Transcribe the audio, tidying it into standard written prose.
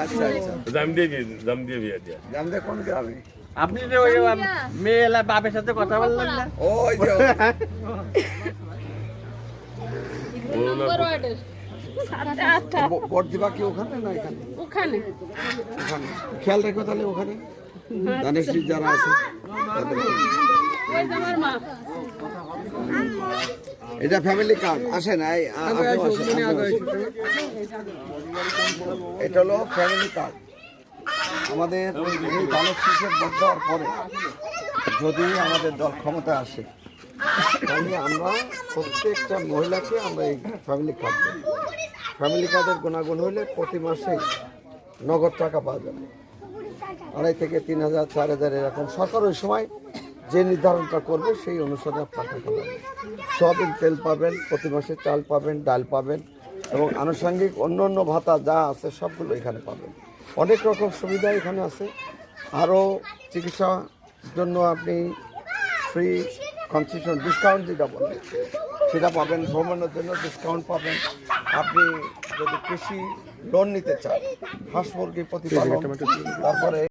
আচ্ছা আচ্ছা জামদিয়া বিয়া দিয়া জামদে কোন গ্রামে? আপনি যে ওই মেয়ে এলা বাপের সাথে কথা বললেন না? ওই যে ভোট দিবা কি ওখানে না এখানে? ওখানে ওখানে খেয়াল রেখো তাহলে ওখানে দানেশী যারা আছে তাদের। ওই যে আমার মা। এটা ফ্যামিলি কার্ড আসে না এটা হলো ফ্যামিলি কার্ড। আমাদের এই দানেশীকে ভোট দেওয়ার পরে যদি আমাদের দল ক্ষমতা আসে তাহলে আমরা প্রত্যেকটা মহিলাকে আমরা এই ফ্যামিলি কার্ড দেব। ফ্যামিলি কার্ডের গুণাগুণ হলে প্রতি মাসে নগদ টাকা পাওয়া যাবে, 2,500 থেকে 3,000 4,000 এরকম। সরকার ওই সময় যে নির্ধারণটা করবে সেই অনুসারে আপনার টাকা পাবেন। সয়াবিন তেল পাবেন, প্রতি মাসে চাল পাবেন, ডাল পাবেন এবং আনুষঙ্গিক অন্য অন্য ভাতা যা আছে সবগুলো এখানে পাবেন। অনেক রকম সুবিধা এখানে আছে। আরও চিকিৎসার জন্য আপনি ফ্রি কনসেশন ডিসকাউন্ট যেটা বলেন সেটা পাবেন, ভ্রমণের জন্য ডিসকাউন্ট পাবেন। আপনি যদি কৃষি লোন নিতে চান, হাঁস মুরগি প্রতিপালন, তারপরে